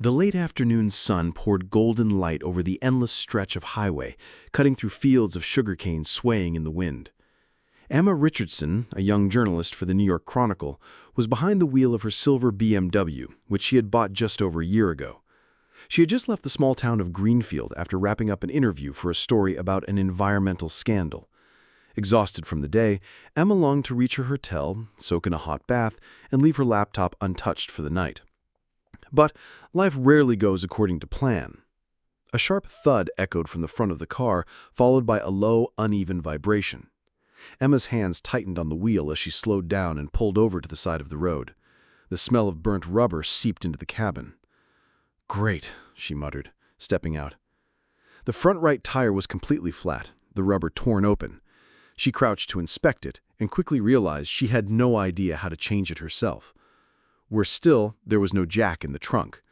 The late afternoon sun poured golden light over the endless stretch of highway, cutting through fields of sugarcane swaying in the wind. Emma Richardson, a young journalist for the New York Chronicle, was behind the wheel of her silver BMW, which she had bought just over a year ago. She had just left the small town of Greenfield after wrapping up an interview for a story about an environmental scandal. Exhausted from the day, Emma longed to reach her hotel, soak in a hot bath, and leave her laptop untouched for the night. But life rarely goes according to plan. A sharp thud echoed from the front of the car, followed by a low, uneven vibration. Emma's hands tightened on the wheel as she slowed down and pulled over to the side of the road. The smell of burnt rubber seeped into the cabin. "Great," she muttered, stepping out. The front right tire was completely flat, the rubber torn open. She crouched to inspect it and quickly realized she had no idea how to change it herself. Worse still, there was no jack in the trunk.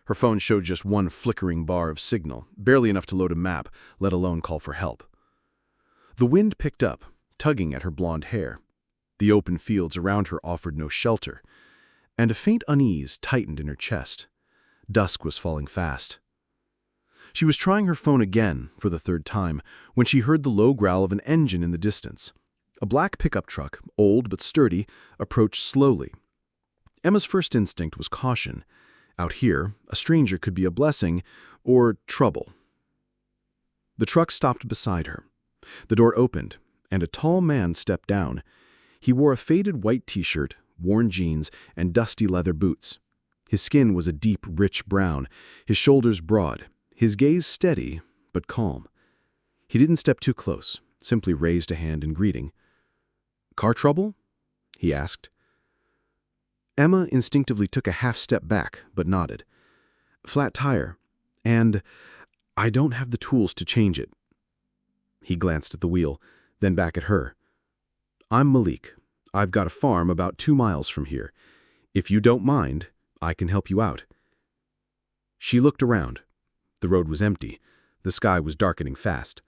Her phone showed just one flickering bar of signal, barely enough to load a map, let alone call for help. The wind picked up, tugging at her blonde hair. The open fields around her offered no shelter, and a faint unease tightened in her chest. Dusk was falling fast. She was trying her phone again, for the third time, when she heard the low growl of an engine in the distance. A black pickup truck, old but sturdy, approached slowly. Emma's first instinct was caution. Out here, a stranger could be a blessing or trouble. The truck stopped beside her. The door opened, and a tall man stepped down. He wore a faded white t-shirt, worn jeans, and dusty leather boots. His skin was a deep, rich brown, his shoulders broad, his gaze steady but calm. He didn't step too close, simply raised a hand in greeting. "Car trouble?" he asked. Emma instinctively took a half step back, but nodded. "Flat tire, and I don't have the tools to change it." He glanced at the wheel, then back at her. "I'm Malik. I've got a farm about 2 miles from here. If you don't mind, I can help you out." She looked around. The road was empty. The sky was darkening fast.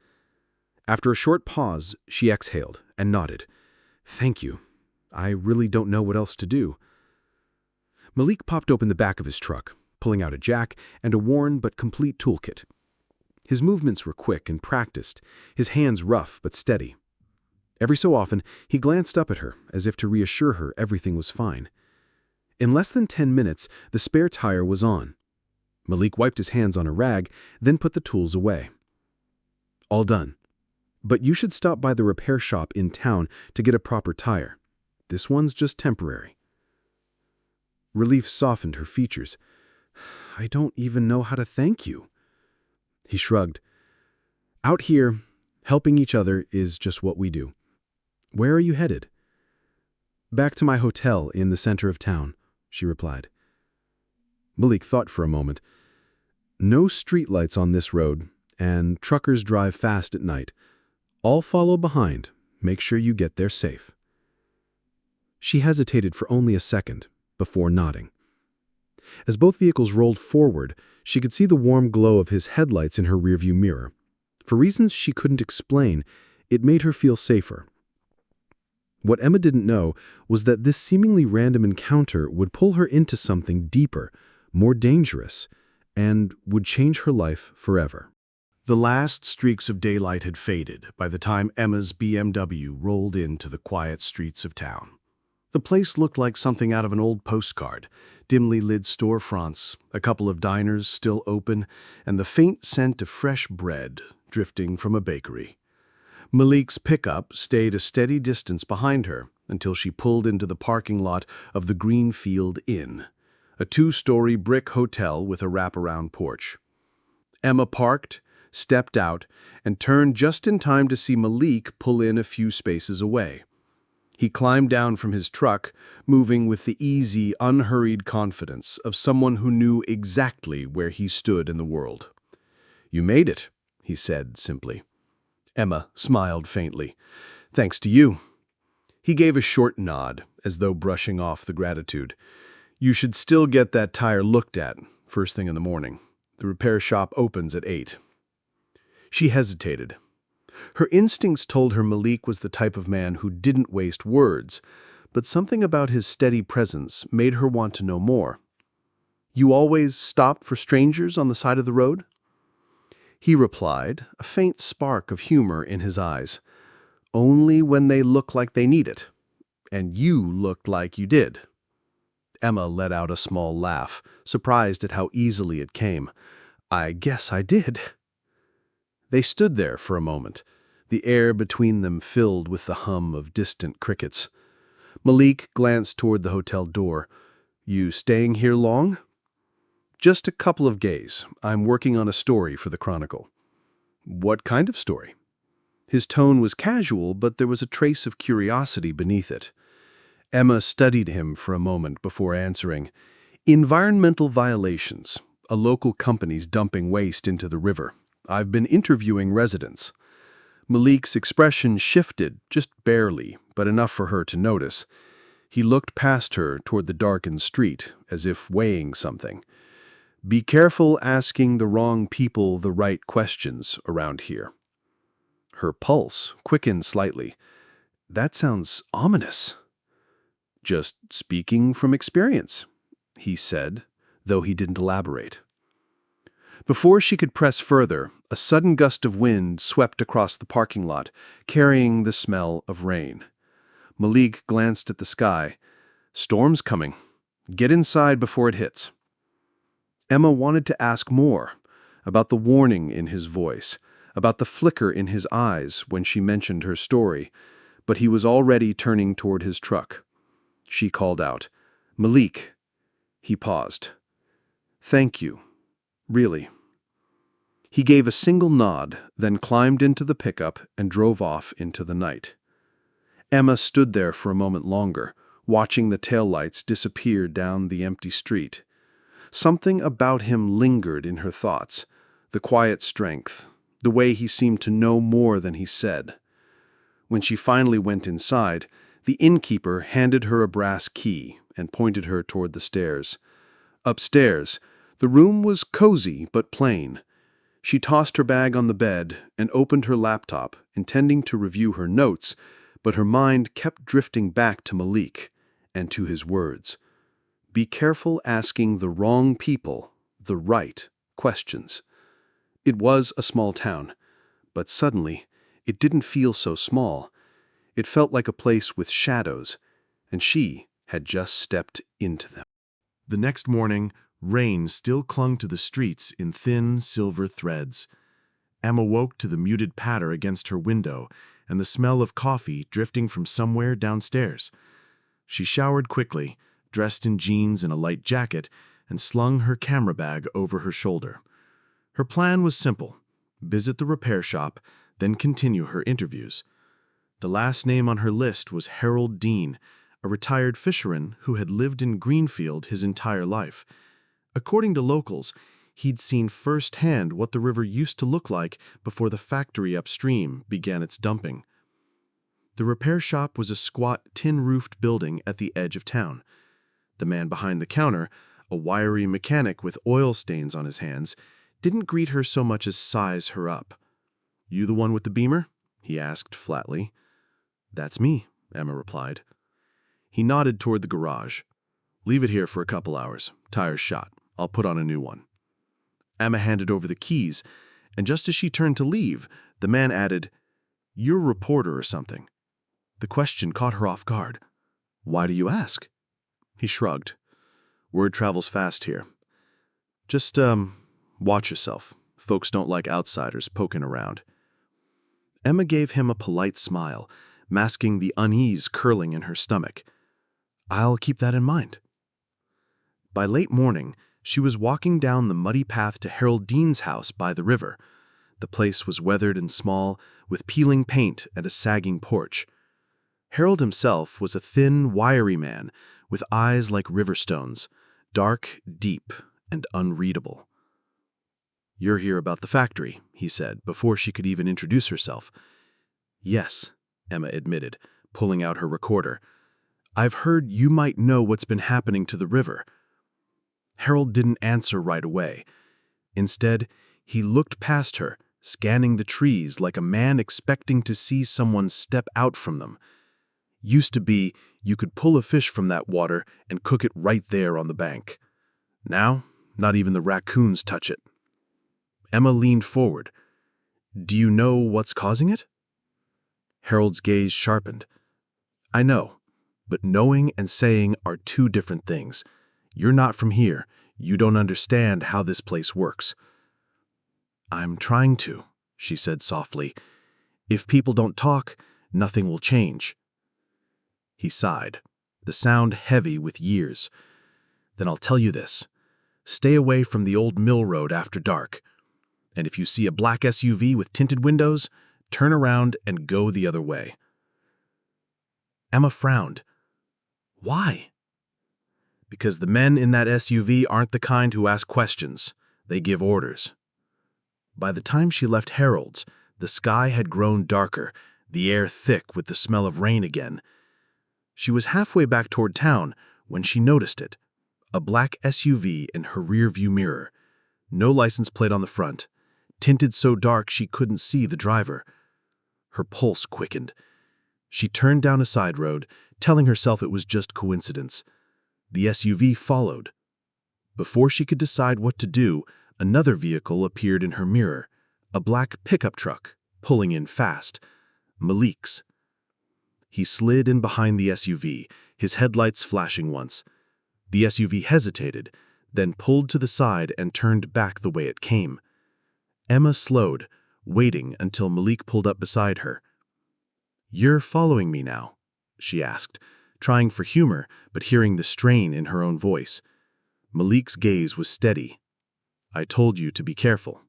After a short pause, she exhaled and nodded. "Thank you. I really don't know what else to do." Malik popped open the back of his truck, pulling out a jack and a worn but complete toolkit. His movements were quick and practiced, his hands rough but steady. Every so often, he glanced up at her, as if to reassure her everything was fine. In less than 10 minutes, the spare tire was on. Malik wiped his hands on a rag, then put the tools away. "All done. But you should stop by the repair shop in town to get a proper tire. This one's just temporary." Relief softened her features. "I don't even know how to thank you." He shrugged. "Out here, helping each other is just what we do. Where are you headed?" "Back to my hotel in the center of town," she replied. Malik thought for a moment. "No streetlights on this road, and truckers drive fast at night. I'll follow behind. Make sure you get there safe." She hesitated for only a second, before nodding. As both vehicles rolled forward, she could see the warm glow of his headlights in her rearview mirror. For reasons she couldn't explain, it made her feel safer. What Emma didn't know was that this seemingly random encounter would pull her into something deeper, more dangerous, and would change her life forever. The last streaks of daylight had faded by the time Emma's BMW rolled into the quiet streets of town. The place looked like something out of an old postcard, dimly lit storefronts, a couple of diners still open, and the faint scent of fresh bread drifting from a bakery. Malik's pickup stayed a steady distance behind her until she pulled into the parking lot of the Greenfield Inn, a 2-story brick hotel with a wraparound porch. Emma parked, stepped out, and turned just in time to see Malik pull in a few spaces away. He climbed down from his truck, moving with the easy, unhurried confidence of someone who knew exactly where he stood in the world. "You made it," he said simply. Emma smiled faintly. "Thanks to you." He gave a short nod, as though brushing off the gratitude. "You should still get that tire looked at, first thing in the morning. The repair shop opens at 8. She hesitated. Her instincts told her Malik was the type of man who didn't waste words, but something about his steady presence made her want to know more. You always stop for strangers on the side of the road?" He replied, a faint spark of humor in his eyes. "Only when they look like they need it. And you looked like you did." Emma let out a small laugh, surprised at how easily it came. "I guess I did." They stood there for a moment, the air between them filled with the hum of distant crickets. Malik glanced toward the hotel door. "You staying here long?" "Just a couple of days. I'm working on a story for the Chronicle." "What kind of story?" His tone was casual, but there was a trace of curiosity beneath it. Emma studied him for a moment before answering. "Environmental violations. A local company's dumping waste into the river. I've been interviewing residents." Malik's expression shifted, just barely, but enough for her to notice. He looked past her toward the darkened street, as if weighing something. "Be careful asking the wrong people the right questions around here." Her pulse quickened slightly. "That sounds ominous." "Just speaking from experience," he said, though he didn't elaborate. Before she could press further, a sudden gust of wind swept across the parking lot, carrying the smell of rain. Malik glanced at the sky. "Storm's coming. Get inside before it hits." Emma wanted to ask more, about the warning in his voice, about the flicker in his eyes when she mentioned her story, but he was already turning toward his truck. She called out, "Malik." He paused. "Thank you. Really." He gave a single nod, then climbed into the pickup and drove off into the night. Emma stood there for a moment longer, watching the taillights disappear down the empty street. Something about him lingered in her thoughts, the quiet strength, the way he seemed to know more than he said. When she finally went inside, the innkeeper handed her a brass key and pointed her toward the stairs. Upstairs, the room was cozy but plain. She tossed her bag on the bed and opened her laptop, intending to review her notes, but her mind kept drifting back to Malik and to his words. Be careful asking the wrong people the right questions. It was a small town, but suddenly it didn't feel so small. It felt like a place with shadows, and she had just stepped into them. The next morning, rain still clung to the streets in thin silver threads. Emma woke to the muted patter against her window and the smell of coffee drifting from somewhere downstairs. She showered quickly, dressed in jeans and a light jacket, and slung her camera bag over her shoulder. Her plan was simple: visit the repair shop, then continue her interviews. The last name on her list was Harold Dean, a retired fisherman who had lived in Greenfield his entire life. According to locals, he'd seen firsthand what the river used to look like before the factory upstream began its dumping. The repair shop was a squat, tin-roofed building at the edge of town. The man behind the counter, a wiry mechanic with oil stains on his hands, didn't greet her so much as size her up. "You the one with the Beamer?" he asked flatly. "That's me," Emma replied. He nodded toward the garage. "Leave it here for a couple hours. Tire's shot. I'll put on a new one." Emma handed over the keys, and just as she turned to leave, the man added, "You're a reporter or something." The question caught her off guard. "Why do you ask?" He shrugged. "Word travels fast here. Just, watch yourself. Folks don't like outsiders poking around." Emma gave him a polite smile, masking the unease curling in her stomach. "I'll keep that in mind." By late morning, she was walking down the muddy path to Harold Dean's house by the river. The place was weathered and small, with peeling paint and a sagging porch. Harold himself was a thin, wiry man with eyes like river stones, dark, deep, and unreadable. "You're here about the factory," he said, before she could even introduce herself. "Yes," Emma admitted, pulling out her recorder. "I've heard you might know what's been happening to the river." Harold didn't answer right away. Instead, he looked past her, scanning the trees like a man expecting to see someone step out from them. "Used to be, you could pull a fish from that water and cook it right there on the bank. Now, Not even the raccoons touch it. Emma leaned forward. Do you know what's causing it? Harold's gaze sharpened. I know, but knowing and saying are two different things. You're not from here. You don't understand how this place works. I'm trying to, she said softly. If people don't talk, nothing will change. He sighed, the sound heavy with years. Then I'll tell you this. Stay away from the old mill road after dark. And if you see a black SUV with tinted windows, turn around and go the other way. Emma frowned. Why? Because the men in that SUV aren't the kind who ask questions. They give orders. By the time she left Harold's, the sky had grown darker, the air thick with the smell of rain again. She was halfway back toward town when she noticed it. A black SUV in her rear-view mirror. No license plate on the front, tinted so dark she couldn't see the driver. Her pulse quickened. She turned down a side road, telling herself it was just coincidence. The SUV followed. Before she could decide what to do, another vehicle appeared in her mirror, a black pickup truck, pulling in fast. Malik's. He slid in behind the SUV, his headlights flashing once. The SUV hesitated, then pulled to the side and turned back the way it came. Emma slowed, waiting until Malik pulled up beside her. You're following me now, she asked, trying for humor but hearing the strain in her own voice. Malik's gaze was steady. I told you to be careful.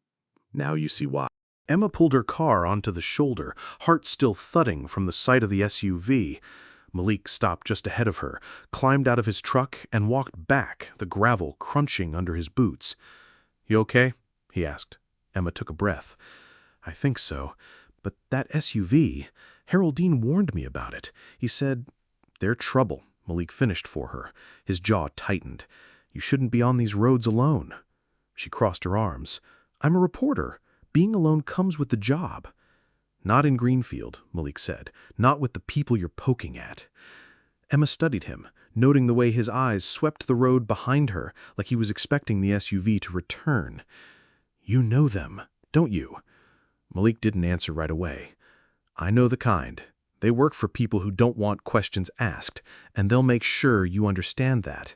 Now you see why. Emma pulled her car onto the shoulder, heart still thudding from the sight of the SUV. Malik stopped just ahead of her, climbed out of his truck, and walked back, the gravel crunching under his boots. You okay? He asked. Emma took a breath. I think so. But that SUV, Haroldine warned me about it. He said, they're trouble. Malik finished for her. His jaw tightened. You shouldn't be on these roads alone. She crossed her arms. I'm a reporter. Being alone comes with the job. Not in Greenfield, Malik said. Not with the people you're poking at. Emma studied him, noting the way his eyes swept the road behind her, like he was expecting the SUV to return. You know them, don't you? Malik didn't answer right away. I know the kind. They work for people who don't want questions asked, and they'll make sure you understand that.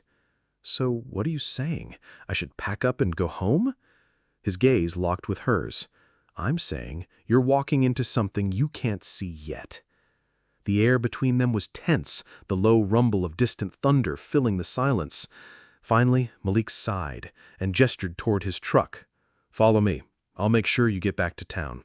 So what are you saying? I should pack up and go home? His gaze locked with hers. I'm saying you're walking into something you can't see yet. The air between them was tense, the low rumble of distant thunder filling the silence. Finally, Malik sighed and gestured toward his truck. Follow me. I'll make sure you get back to town.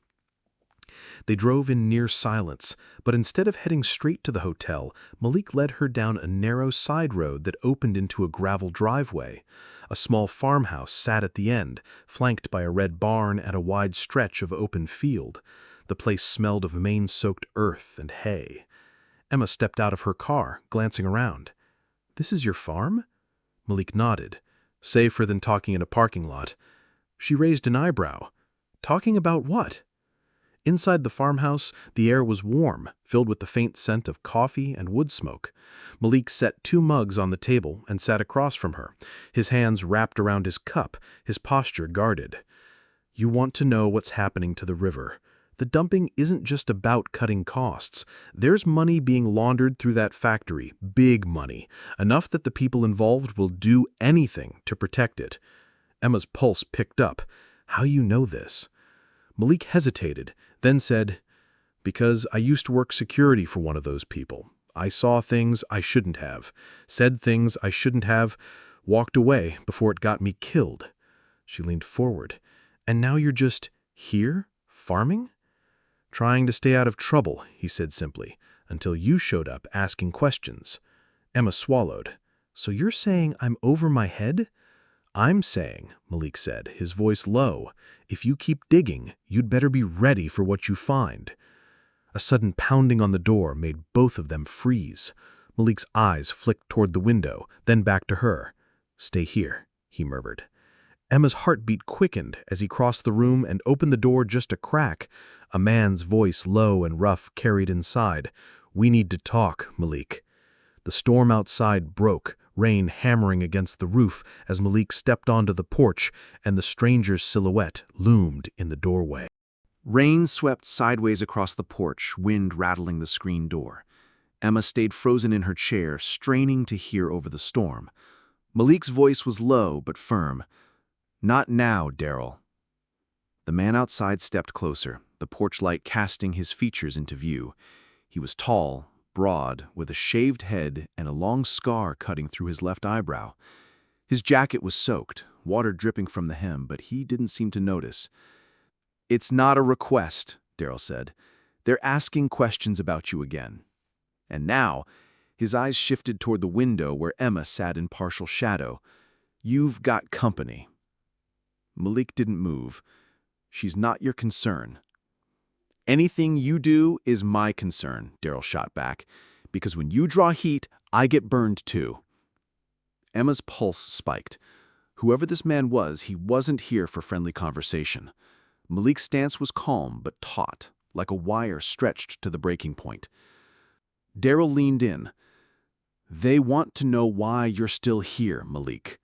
They drove in near silence, but instead of heading straight to the hotel, Malik led her down a narrow side road that opened into a gravel driveway. A small farmhouse sat at the end, flanked by a red barn and a wide stretch of open field. The place smelled of rain-soaked earth and hay. Emma stepped out of her car, glancing around. This is your farm? Malik nodded. Safer than talking in a parking lot. She raised an eyebrow. Talking about what? Inside the farmhouse, the air was warm, filled with the faint scent of coffee and wood smoke. Malik set 2 mugs on the table and sat across from her, his hands wrapped around his cup, his posture guarded. You want to know what's happening to the river. The dumping isn't just about cutting costs. There's money being laundered through that factory, big money, enough that the people involved will do anything to protect it. Emma's pulse picked up. How you know this? Malik hesitated, then said, because I used to work security for one of those people. I saw things I shouldn't have, said things I shouldn't have, walked away before it got me killed. She leaned forward. And now you're just here, farming? Trying to stay out of trouble, he said simply, until you showed up asking questions. Emma swallowed. So you're saying I'm over my head? I'm saying, Malik said, his voice low, if you keep digging, you'd better be ready for what you find. A sudden pounding on the door made both of them freeze. Malik's eyes flicked toward the window, then back to her. Stay here, he murmured. Emma's heartbeat quickened as he crossed the room and opened the door just a crack. A man's voice, low and rough, carried inside. We need to talk, Malik. The storm outside broke, rain hammering against the roof as Malik stepped onto the porch and the stranger's silhouette loomed in the doorway. Rain swept sideways across the porch, wind rattling the screen door. Emma stayed frozen in her chair, straining to hear over the storm. Malik's voice was low but firm. "Not now, Daryl." The man outside stepped closer, the porch light casting his features into view. He was tall, broad, with a shaved head and a long scar cutting through his left eyebrow. His jacket was soaked, water dripping from the hem, but he didn't seem to notice. "It's not a request," Daryl said. "They're asking questions about you again." And now, his eyes shifted toward the window where Emma sat in partial shadow. "You've got company." Malik didn't move. "She's not your concern." "Anything you do is my concern," Daryl shot back, "because when you draw heat, I get burned too." Emma's pulse spiked. Whoever this man was, he wasn't here for friendly conversation. Malik's stance was calm but taut, like a wire stretched to the breaking point. Daryl leaned in. "They want to know why you're still here, Malik.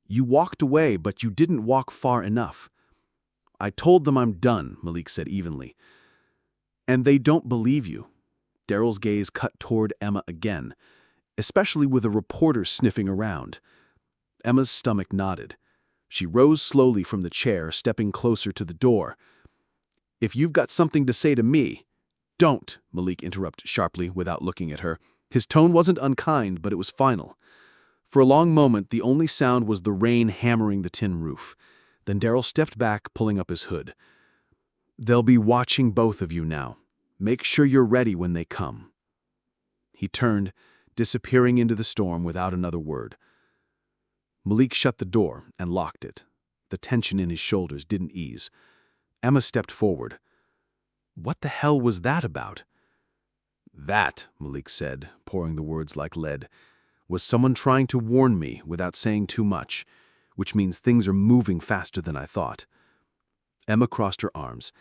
You walked away, but you didn't walk far enough." "I told them I'm done," Malik said evenly. "And they don't believe you." Daryl's gaze cut toward Emma again, especially with a reporter sniffing around. Emma's stomach nodded. She rose slowly from the chair, stepping closer to the door. "If you've got something to say to me—" "Don't," Malik interrupted sharply without looking at her. His tone wasn't unkind, but it was final. For a long moment, the only sound was the rain hammering the tin roof. Then Daryl stepped back, pulling up his hood. "They'll be watching both of you now. Make sure you're ready when they come." He turned, disappearing into the storm without another word. Malik shut the door and locked it. The tension in his shoulders didn't ease. Emma stepped forward. "What the hell was that about?" "That," Malik said, pouring the words like lead, "was someone trying to warn me without saying too much, which means things are moving faster than I thought." Emma crossed her arms.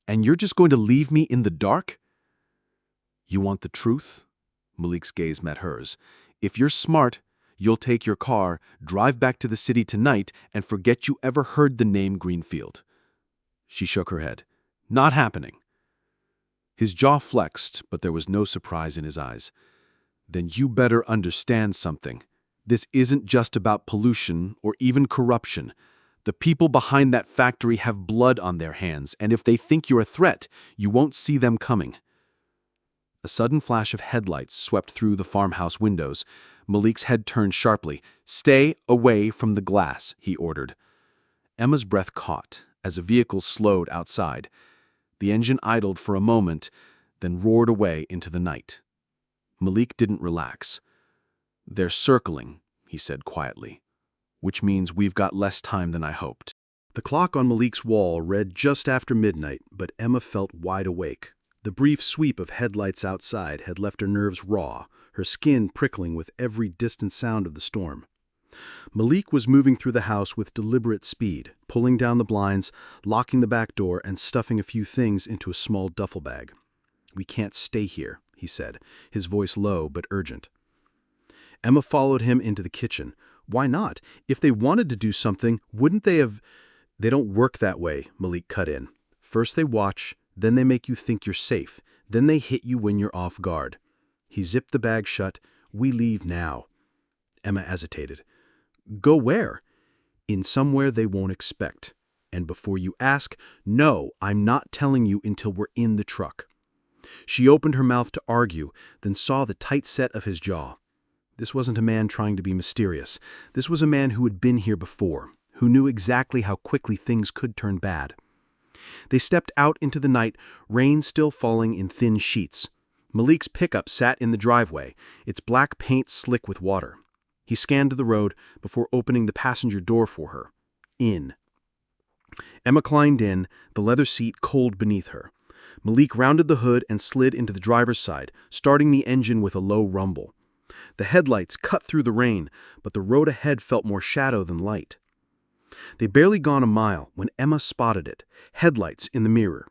"And you're just going to leave me in the dark?" "You want the truth?" Malik's gaze met hers. "If you're smart, you'll take your car, drive back to the city tonight, and forget you ever heard the name Greenfield." She shook her head. "Not happening." His jaw flexed, but there was no surprise in his eyes. "Then you better understand something. This isn't just about pollution or even corruption. The people behind that factory have blood on their hands, and if they think you're a threat, you won't see them coming." A sudden flash of headlights swept through the farmhouse windows. Malik's head turned sharply. "Stay away from the glass," he ordered. Emma's breath caught as a vehicle slowed outside. The engine idled for a moment, then roared away into the night. Malik didn't relax. "They're circling," he said quietly, "which means we've got less time than I hoped." The clock on Malik's wall read just after midnight, but Emma felt wide awake. The brief sweep of headlights outside had left her nerves raw, her skin prickling with every distant sound of the storm. Malik was moving through the house with deliberate speed, pulling down the blinds, locking the back door, and stuffing a few things into a small duffel bag. "We can't stay here," he said, his voice low but urgent. Emma followed him into the kitchen. "Why not? If they wanted to do something, wouldn't they have—" "They don't work that way," Malik cut in. "First they watch, then they make you think you're safe, then they hit you when you're off guard." He zipped the bag shut. "We leave now." Emma hesitated. "Go where?" "In somewhere they won't expect. And before you ask, no, I'm not telling you until we're in the truck." She opened her mouth to argue, then saw the tight set of his jaw. This wasn't a man trying to be mysterious. This was a man who had been here before, who knew exactly how quickly things could turn bad. They stepped out into the night, rain still falling in thin sheets. Malik's pickup sat in the driveway, its black paint slick with water. He scanned the road before opening the passenger door for her. In. Emma climbed in, the leather seat cold beneath her. Malik rounded the hood and slid into the driver's side, starting the engine with a low rumble. The headlights cut through the rain, but the road ahead felt more shadow than light. They'd barely gone a mile when Emma spotted it, headlights in the mirror.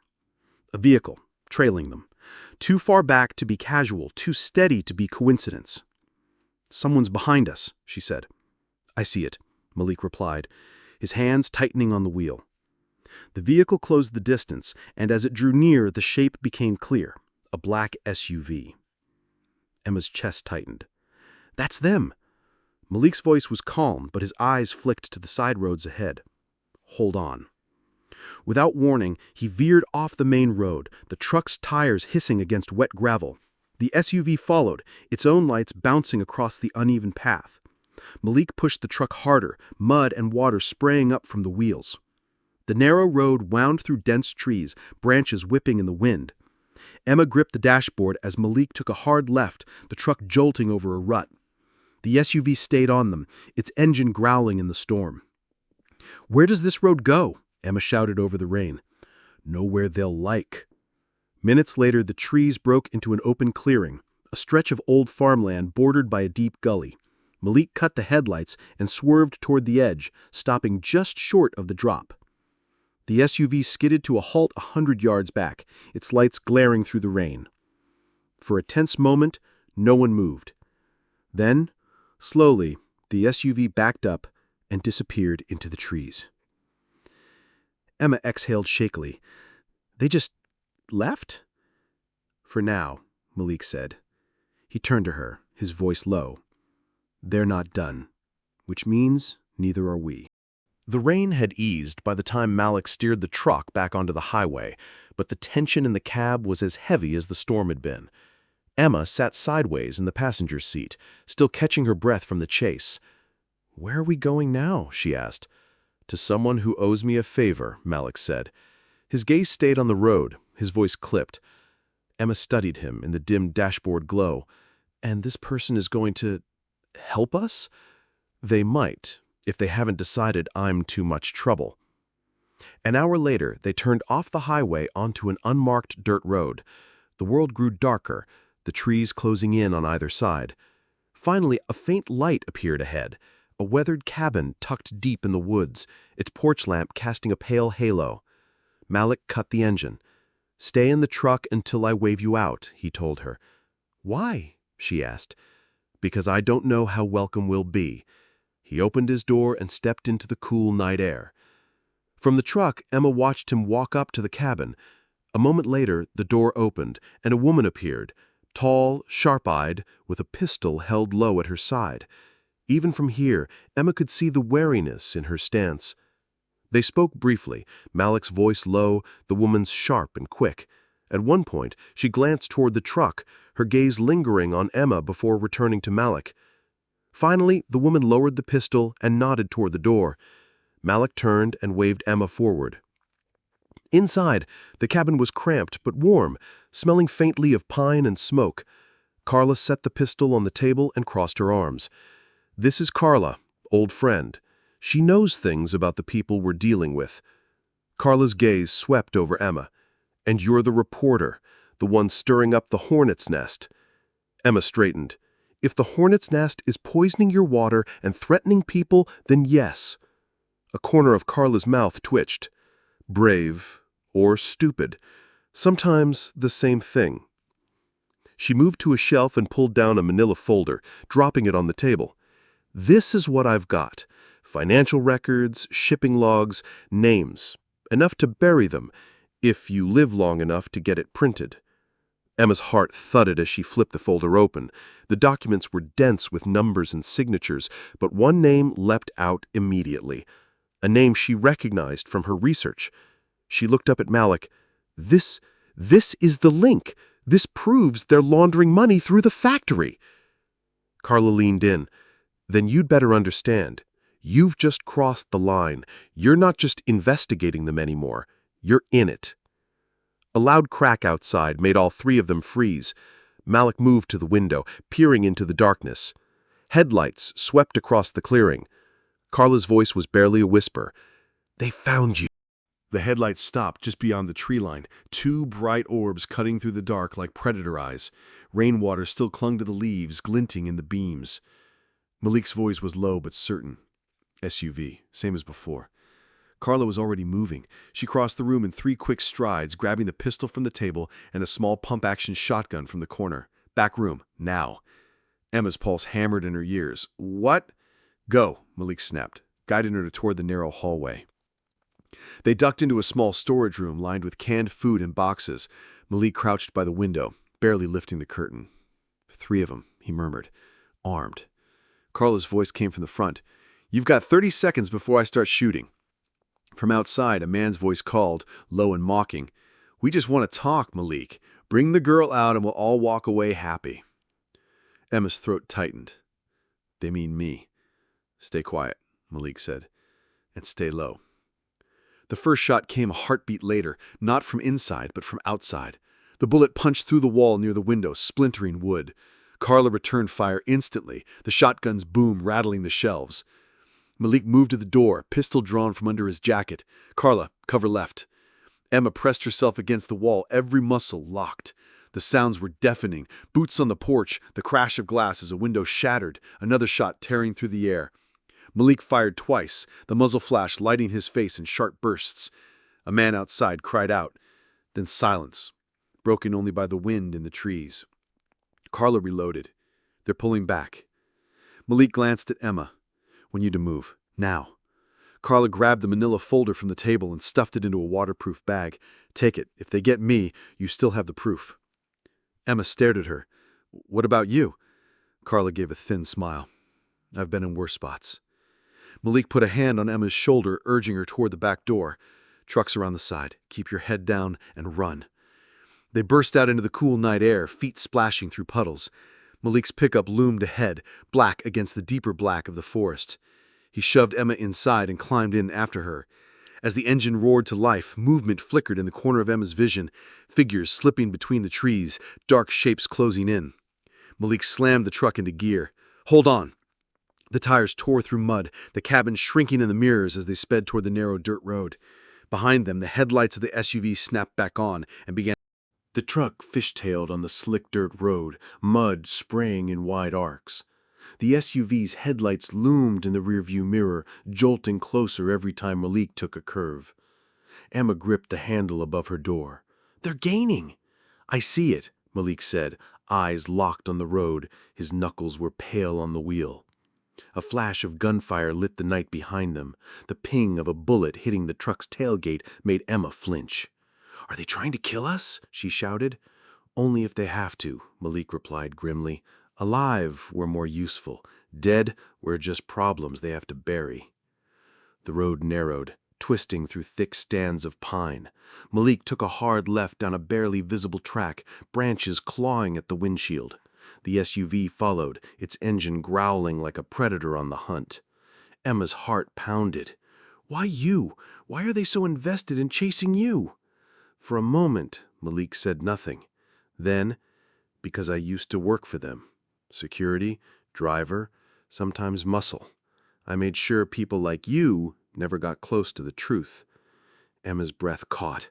A vehicle, trailing them. Too far back to be casual, too steady to be coincidence. "Someone's behind us," she said. "I see it," Malik replied, his hands tightening on the wheel. The vehicle closed the distance, and as it drew near, the shape became clear, a black SUV. Emma's chest tightened. "That's them!" Malik's voice was calm, but his eyes flicked to the side roads ahead. "Hold on." Without warning, he veered off the main road, the truck's tires hissing against wet gravel. The SUV followed, its own lights bouncing across the uneven path. Malik pushed the truck harder, mud and water spraying up from the wheels. The narrow road wound through dense trees, branches whipping in the wind. Emma gripped the dashboard as Malik took a hard left, the truck jolting over a rut. The SUV stayed on them, its engine growling in the storm. "Where does this road go?" Emma shouted over the rain. "Nowhere they'll like." Minutes later, the trees broke into an open clearing, a stretch of old farmland bordered by a deep gully. Malik cut the headlights and swerved toward the edge, stopping just short of the drop. The SUV skidded to a halt 100 yards back, its lights glaring through the rain. For a tense moment, no one moved. Then, slowly, the SUV backed up and disappeared into the trees. Emma exhaled shakily. "They just left?" "For now," Malik said. He turned to her, his voice low. "They're not done, which means neither are we." The rain had eased by the time Malik steered the truck back onto the highway, but the tension in the cab was as heavy as the storm had been. Emma sat sideways in the passenger seat, still catching her breath from the chase. "Where are we going now?" she asked. "To someone who owes me a favor," Malik said. His gaze stayed on the road, his voice clipped. Emma studied him in the dim dashboard glow. "And this person is going to help us?" "They might, if they haven't decided I'm too much trouble." An hour later, they turned off the highway onto an unmarked dirt road. The world grew darker, the trees closing in on either side. Finally, a faint light appeared ahead, a weathered cabin tucked deep in the woods, its porch lamp casting a pale halo. Malik cut the engine. "Stay in the truck until I wave you out," he told her. "Why?" she asked. "Because I don't know how welcome we'll be." He opened his door and stepped into the cool night air. From the truck, Emma watched him walk up to the cabin. A moment later, the door opened, and a woman appeared, tall, sharp-eyed, with a pistol held low at her side. Even from here, Emma could see the wariness in her stance. They spoke briefly, Malik's voice low, the woman's sharp and quick. At one point, she glanced toward the truck, her gaze lingering on Emma before returning to Malik. Finally, the woman lowered the pistol and nodded toward the door. Malik turned and waved Emma forward. Inside, the cabin was cramped but warm, smelling faintly of pine and smoke. Carla set the pistol on the table and crossed her arms. "This is Carla, old friend. She knows things about the people we're dealing with." Carla's gaze swept over Emma. "And you're the reporter, the one stirring up the hornet's nest." Emma straightened. "If the hornet's nest is poisoning your water and threatening people, then yes." A corner of Carla's mouth twitched. "Brave or stupid. Sometimes the same thing." She moved to a shelf and pulled down a manila folder, dropping it on the table. "This is what I've got. Financial records, shipping logs, names. Enough to bury them, if you live long enough to get it printed." Emma's heart thudded as she flipped the folder open. The documents were dense with numbers and signatures, but one name leapt out immediately. A name she recognized from her research. She looked up at Malik. This is the link. This proves they're laundering money through the factory." Carla leaned in. "Then you'd better understand. You've just crossed the line. You're not just investigating them anymore. You're in it." A loud crack outside made all three of them freeze. Malik moved to the window, peering into the darkness. Headlights swept across the clearing. Carla's voice was barely a whisper. "They found you." The headlights stopped just beyond the tree line, two bright orbs cutting through the dark like predator eyes. Rainwater still clung to the leaves, glinting in the beams. Malik's voice was low but certain. "SUV, same as before." Carla was already moving. She crossed the room in 3 quick strides, grabbing the pistol from the table and a small pump-action shotgun from the corner. "Back room, now." Emma's pulse hammered in her ears. "What?" "Go," Malik snapped, guiding her toward the narrow hallway. They ducked into a small storage room lined with canned food and boxes. Malik crouched by the window, barely lifting the curtain. "3 of them," he murmured, armed. Carla's voice came from the front. "You've got 30 seconds before I start shooting." From outside, a man's voice called, low and mocking. "We just want to talk, Malik. Bring the girl out and we'll all walk away happy." Emma's throat tightened. "They mean me." "Stay quiet," Malik said, "and stay low." The first shot came a heartbeat later, not from inside, but from outside. The bullet punched through the wall near the window, splintering wood. Carla returned fire instantly, the shotgun's boom rattling the shelves. Malik moved to the door, pistol drawn from under his jacket. "Carla, cover left." Emma pressed herself against the wall, every muscle locked. The sounds were deafening. Boots on the porch, the crash of glass as a window shattered, another shot tearing through the air. Malik fired twice, the muzzle flash lighting his face in sharp bursts. A man outside cried out. Then silence, broken only by the wind in the trees. Carla reloaded. "They're pulling back." Malik glanced at Emma. "We need to move. Now." Carla grabbed the manila folder from the table and stuffed it into a waterproof bag. "Take it. If they get me, you still have the proof." Emma stared at her. "What about you?" Carla gave a thin smile. "I've been in worse spots." Malik put a hand on Emma's shoulder, urging her toward the back door. "Trucks are on the side. Keep your head down and run." They burst out into the cool night air, feet splashing through puddles. Malik's pickup loomed ahead, black against the deeper black of the forest. He shoved Emma inside and climbed in after her. As the engine roared to life, movement flickered in the corner of Emma's vision, figures slipping between the trees, dark shapes closing in. Malik slammed the truck into gear. "Hold on." The tires tore through mud, the cabin shrinking in the mirrors as they sped toward the narrow dirt road. Behind them, the headlights of the SUV snapped back on and began. The truck fishtailed on the slick dirt road, mud spraying in wide arcs. The SUV's headlights loomed in the rearview mirror, jolting closer every time Malik took a curve. Emma gripped the handle above her door. "They're gaining." "I see it," Malik said, eyes locked on the road. His knuckles were pale on the wheel. A flash of gunfire lit the night behind them. The ping of a bullet hitting the truck's tailgate made Emma flinch. "Are they trying to kill us?" she shouted. "Only if they have to," Malik replied grimly. "Alive, we're more useful. Dead, we're just problems they have to bury." The road narrowed, twisting through thick stands of pine. Malik took a hard left down a barely visible track, branches clawing at the windshield. The SUV followed, its engine growling like a predator on the hunt. Emma's heart pounded. "Why you? Why are they so invested in chasing you?" For a moment, Malik said nothing. Then, "Because I used to work for them. Security, driver, sometimes muscle. I made sure people like you never got close to the truth." Emma's breath caught.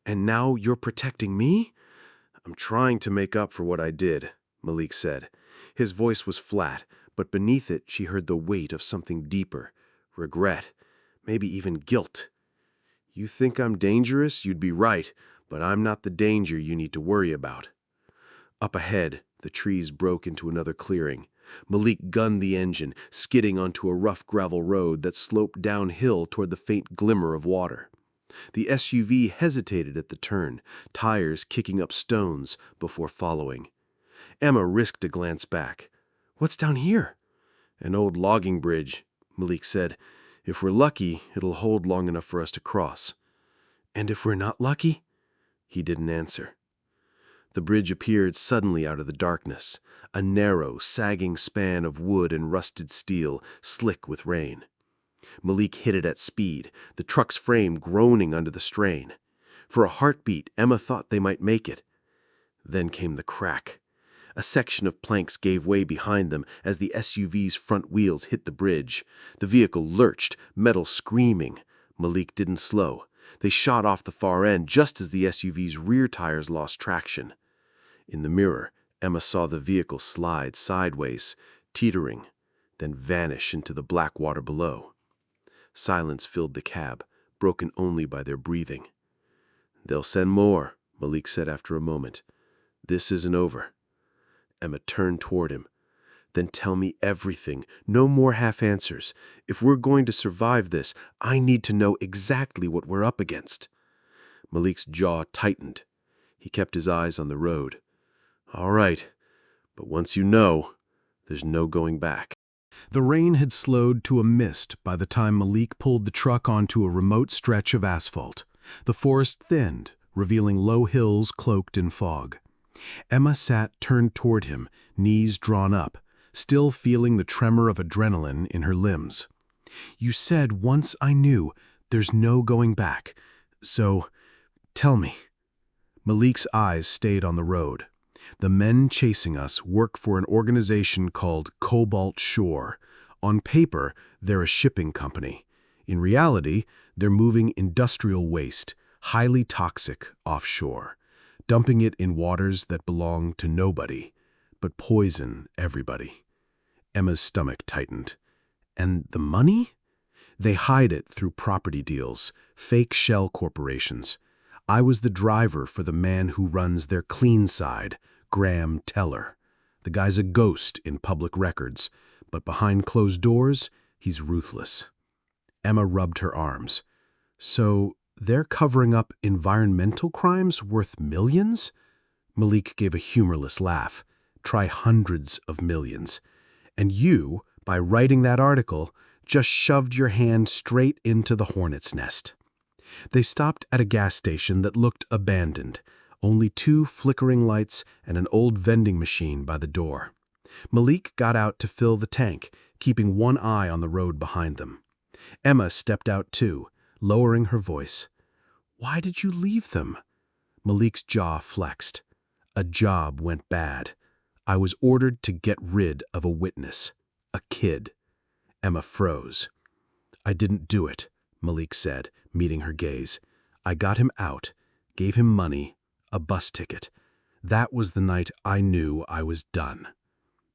"And now you're protecting me?" "I'm trying to make up for what I did," Malik said. His voice was flat, but beneath it she heard the weight of something deeper. Regret, maybe even guilt. "You think I'm dangerous? You'd be right, but I'm not the danger you need to worry about." Up ahead, the trees broke into another clearing. Malik gunned the engine, skidding onto a rough gravel road that sloped downhill toward the faint glimmer of water. The SUV hesitated at the turn, tires kicking up stones before following. Emma risked a glance back. "What's down here?" "An old logging bridge," Malik said. "If we're lucky, it'll hold long enough for us to cross." "And if we're not lucky?" He didn't answer. The bridge appeared suddenly out of the darkness, a narrow, sagging span of wood and rusted steel, slick with rain. Malik hit it at speed, the truck's frame groaning under the strain. For a heartbeat, Emma thought they might make it. Then came the crack. A section of planks gave way behind them as the SUV's front wheels hit the bridge. The vehicle lurched, metal screaming. Malik didn't slow. They shot off the far end just as the SUV's rear tires lost traction. In the mirror, Emma saw the vehicle slide sideways, teetering, then vanish into the black water below. Silence filled the cab, broken only by their breathing. "They'll send more," Malik said after a moment. "This isn't over." Emma turned toward him. Then tell me everything. No more half answers. If we're going to survive this, I need to know exactly what we're up against. Malik's jaw tightened. He kept his eyes on the road. All right, but once you know, there's no going back. The rain had slowed to a mist by the time Malik pulled the truck onto a remote stretch of asphalt. The forest thinned, revealing low hills cloaked in fog. Emma sat turned toward him, knees drawn up, still feeling the tremor of adrenaline in her limbs. "You said once I knew, there's no going back. So, tell me." Malik's eyes stayed on the road. The men chasing us work for an organization called Cobalt Shore. On paper, they're a shipping company. In reality, they're moving industrial waste, highly toxic, offshore, dumping it in waters that belong to nobody, but poison everybody. Emma's stomach tightened. And the money? They hide it through property deals, fake shell corporations. I was the driver for the man who runs their clean side, Graham Teller. The guy's a ghost in public records, but behind closed doors, he's ruthless. Emma rubbed her arms. So they're covering up environmental crimes worth millions? Malik gave a humorless laugh. Try hundreds of millions. And you, by writing that article, just shoved your hand straight into the hornet's nest. They stopped at a gas station that looked abandoned, only 2 flickering lights and an old vending machine by the door. Malik got out to fill the tank, keeping one eye on the road behind them. Emma stepped out too, lowering her voice. "Why did you leave them?" Malik's jaw flexed. "A job went bad. I was ordered to get rid of a witness, a kid." Emma froze. "I didn't do it," Malik said, meeting her gaze. "I got him out, gave him money, a bus ticket. That was the night I knew I was done."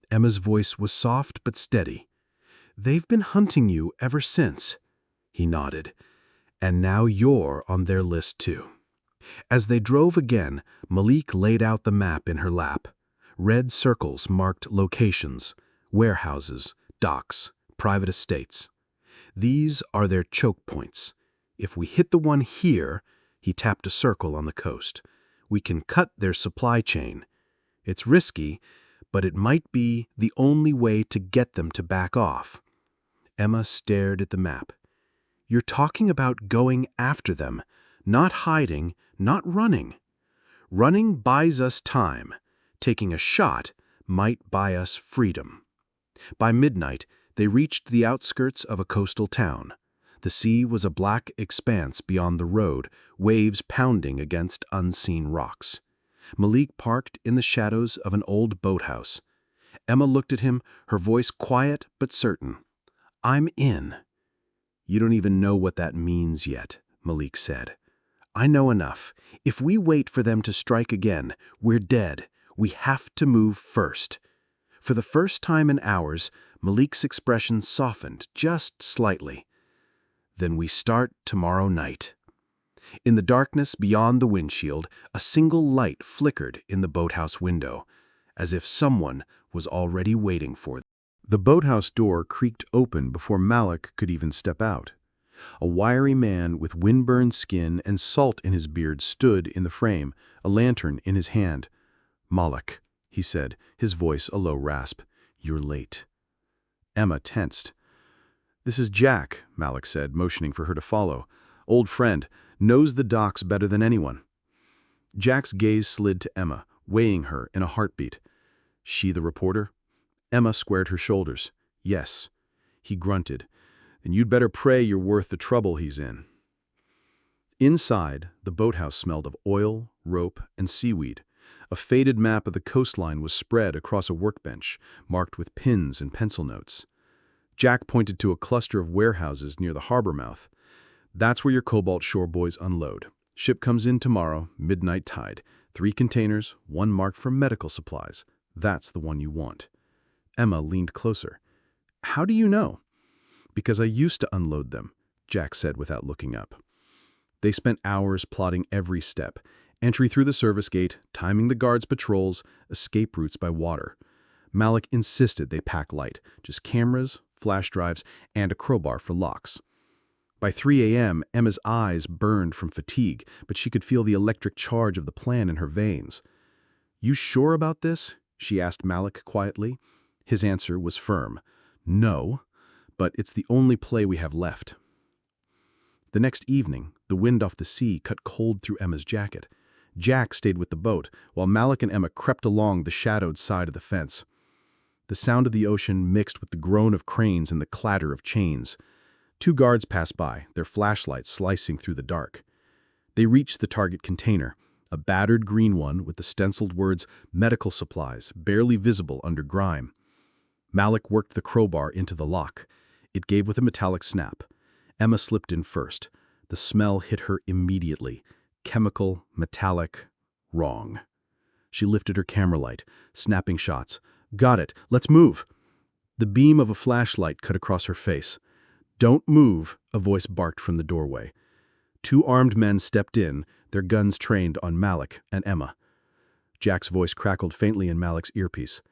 Emma's voice was soft but steady. "They've been hunting you ever since." He nodded. "And now you're on their list too." As they drove again, Malik laid out the map in her lap. Red circles marked locations, warehouses, docks, private estates. "These are their choke points. If we hit the one here," he tapped a circle on the coast, "we can cut their supply chain. It's risky, but it might be the only way to get them to back off." Emma stared at the map. "You're talking about going after them, not hiding, not running. Running buys us time. Taking a shot might buy us freedom." By midnight, they reached the outskirts of a coastal town. The sea was a black expanse beyond the road, waves pounding against unseen rocks. Malik parked in the shadows of an old boathouse. Emma looked at him, her voice quiet but certain. "I'm in." "You don't even know what that means yet," Malik said. "I know enough. If we wait for them to strike again, we're dead. We have to move first." For the first time in hours, Malik's expression softened just slightly. "Then we start tomorrow night." In the darkness beyond the windshield, a single light flickered in the boathouse window, as if someone was already waiting for them. The boathouse door creaked open before Malik could even step out. A wiry man with windburned skin and salt in his beard stood in the frame, a lantern in his hand. "Malik," he said, his voice a low rasp, "you're late." Emma tensed. "This is Jack," Malik said, motioning for her to follow. "Old friend, knows the docks better than anyone." Jack's gaze slid to Emma, weighing her in a heartbeat. "She the reporter?" Emma squared her shoulders. "Yes." He grunted. "Then you'd better pray you're worth the trouble he's in." Inside, the boathouse smelled of oil, rope, and seaweed. A faded map of the coastline was spread across a workbench, marked with pins and pencil notes. Jack pointed to a cluster of warehouses near the harbor mouth. "That's where your Cobalt Shore boys unload. Ship comes in tomorrow, midnight tide. 3 containers, 1 marked for medical supplies. That's the one you want." Emma leaned closer. "How do you know?" "Because I used to unload them," Jack said without looking up. They spent hours plotting every step. Entry through the service gate, timing the guards' patrols, escape routes by water. Malik insisted they pack light, just cameras, flash drives, and a crowbar for locks. By 3 a.m., Emma's eyes burned from fatigue, but she could feel the electric charge of the plan in her veins. "You sure about this?" she asked Malik quietly. His answer was firm. "No, but it's the only play we have left." The next evening, the wind off the sea cut cold through Emma's jacket. Jack stayed with the boat, while Malik and Emma crept along the shadowed side of the fence. The sound of the ocean mixed with the groan of cranes and the clatter of chains. 2 guards passed by, their flashlights slicing through the dark. They reached the target container, a battered green one with the stenciled words "medical supplies" barely visible under grime. Malik worked the crowbar into the lock. It gave with a metallic snap. Emma slipped in first. The smell hit her immediately. Chemical, metallic, wrong. She lifted her camera light, snapping shots. "Got it, let's move." The beam of a flashlight cut across her face. "Don't move," a voice barked from the doorway. 2 armed men stepped in, their guns trained on Malik and Emma. Jack's voice crackled faintly in Malik's earpiece.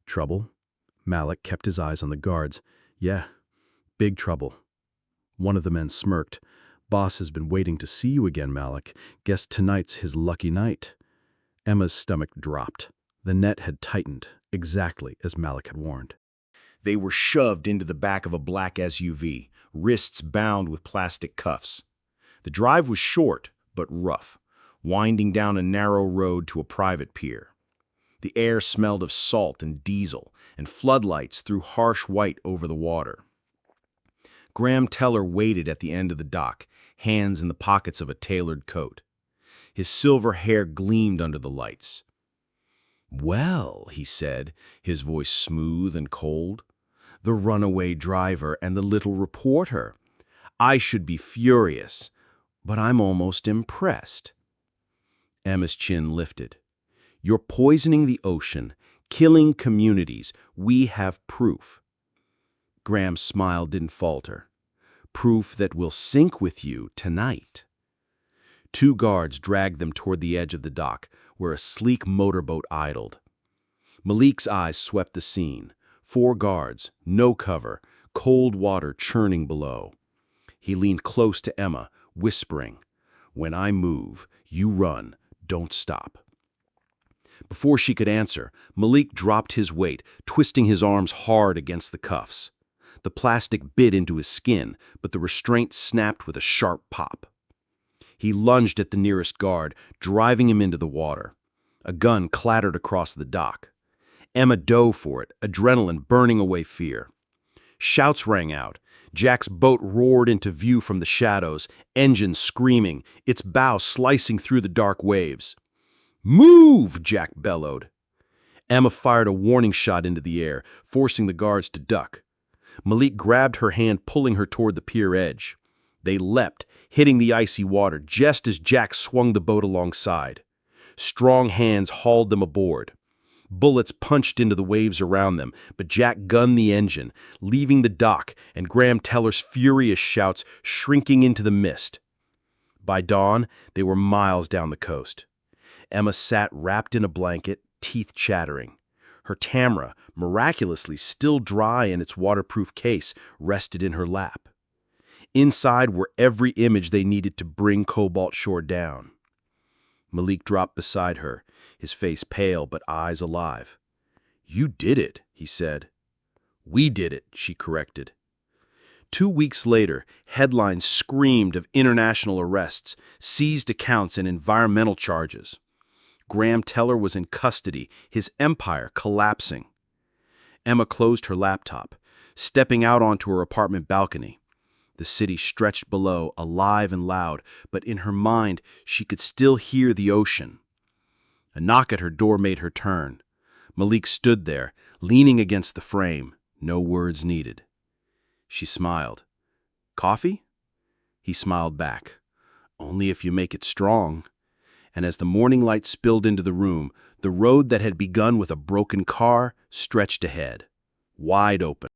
"Trouble?" Malik kept his eyes on the guards. "Yeah, big trouble." One of the men smirked. "Boss has been waiting to see you again, Malik. Guess tonight's his lucky night." Emma's stomach dropped. The net had tightened, exactly as Malik had warned. They were shoved into the back of a black SUV, wrists bound with plastic cuffs. The drive was short, but rough, winding down a narrow road to a private pier. The air smelled of salt and diesel, and floodlights threw harsh white over the water. Graham Teller waited at the end of the dock, hands in the pockets of a tailored coat. His silver hair gleamed under the lights. "Well," he said, his voice smooth and cold, "the runaway driver and the little reporter. I should be furious, but I'm almost impressed." Emma's chin lifted. "You're poisoning the ocean, killing communities. We have proof." Graham's smile didn't falter. "Proof that will sink with you tonight." 2 guards dragged them toward the edge of the dock, where a sleek motorboat idled. Malik's eyes swept the scene. 4 guards, no cover, cold water churning below. He leaned close to Emma, whispering, "When I move, you run, don't stop." Before she could answer, Malik dropped his weight, twisting his arms hard against the cuffs. The plastic bit into his skin, but the restraint snapped with a sharp pop. He lunged at the nearest guard, driving him into the water. A gun clattered across the dock. Emma dove for it, adrenaline burning away fear. Shouts rang out. Jack's boat roared into view from the shadows, engine screaming, its bow slicing through the dark waves. "Move!" Jack bellowed. Emma fired a warning shot into the air, forcing the guards to duck. Malik grabbed her hand, pulling her toward the pier edge. They leapt, hitting the icy water just as Jack swung the boat alongside. Strong hands hauled them aboard. Bullets punched into the waves around them, but Jack gunned the engine, leaving the dock and Graham Teller's furious shouts shrinking into the mist. By dawn, they were miles down the coast. Emma sat wrapped in a blanket, teeth chattering. Her camera, miraculously still dry in its waterproof case, rested in her lap. Inside were every image they needed to bring Cobalt Shore down. Malik dropped beside her, his face pale but eyes alive. "You did it," he said. "We did it," she corrected. 2 weeks later, headlines screamed of international arrests, seized accounts, and environmental charges. Graham Teller was in custody, his empire collapsing. Emma closed her laptop, stepping out onto her apartment balcony. The city stretched below, alive and loud, but in her mind she could still hear the ocean. A knock at her door made her turn. Malik stood there, leaning against the frame, no words needed. She smiled. "Coffee?" He smiled back. "Only if you make it strong." And as the morning light spilled into the room, the road that had begun with a broken car stretched ahead, wide open.